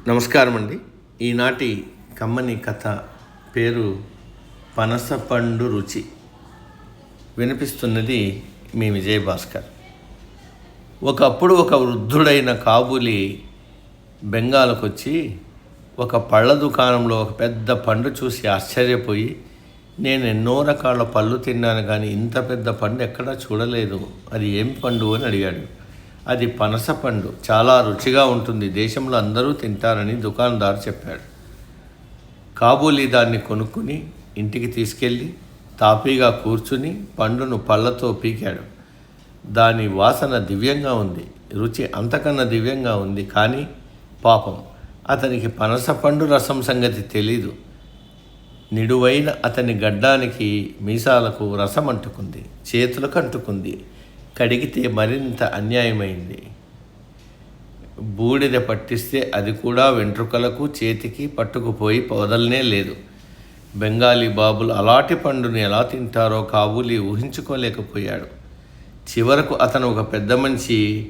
నమస్కారం అండి. ఈనాటి కమ్మని కథ పేరు పనసపండు రుచి. వినిపిస్తున్నది మీ విజయభాస్కర్. ఒకప్పుడు ఒక వృద్ధుడైన కాబూలి బెంగాల్కు వచ్చి ఒక పళ్ళ దుకాణంలో ఒక పెద్ద పండు చూసి ఆశ్చర్యపోయి, నేను ఎన్నో రకాల పళ్ళు తిన్నాను కానీ ఇంత పెద్ద పండు ఎక్కడా చూడలేదు, అది ఏం పండు అని అడిగాడు. అది పనస పండు, చాలా రుచిగా ఉంటుంది, దేశంలో అందరూ తింటారని దుకాణదారు చెప్పాడు. కాబూలి దాన్ని కొనుక్కుని ఇంటికి తీసుకెళ్ళి తాపీగా కూర్చుని పండును పళ్ళతో పీకాడు. దాని వాసన దివ్యంగా ఉంది, రుచి అంతకన్నా దివ్యంగా ఉంది. కానీ పాపం అతనికి పనస పండు రసం సంగతి తెలీదు. నిడువైన అతని గడ్డానికి మీసాలకు రసం అంటుకుంది, చేతులకు అంటుకుంది. కడిగితే మరింత అన్యాయమైంది. బూడిద పట్టిస్తే అది కూడా వెంట్రుకలకు చేతికి పట్టుకుపోయి వదలనే లేదు. బెంగాలీ బాబులు అలాంటి పండుని ఎలా తింటారో కాబూలి ఊహించుకోలేకపోయాడు. చివరకు అతను ఒక పెద్ద మనిషికి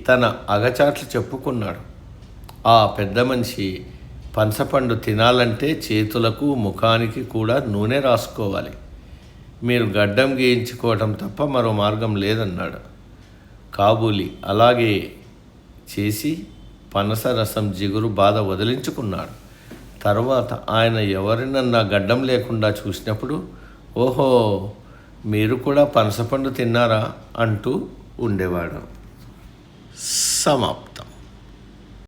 తన అగచాట్లు చెప్పుకున్నాడు. ఆ పెద్ద మనిషి, పనసపండు తినాలంటే చేతులకు ముఖానికి కూడా నూనె రాసుకోవాలి, మీరు గడ్డం గీయించుకోవటం తప్ప మరో మార్గం లేదన్నాడు. కాబూలి అలాగే చేసి పనస రసం జిగురు బాధ వదిలించుకున్నాడు. తర్వాత ఆయన ఎవరినన్నా గడ్డం లేకుండా చూసినప్పుడు, ఓహో మీరు కూడా పనసపండు తిన్నారా అంటూ ఉండేవాడు. సమాప్తం.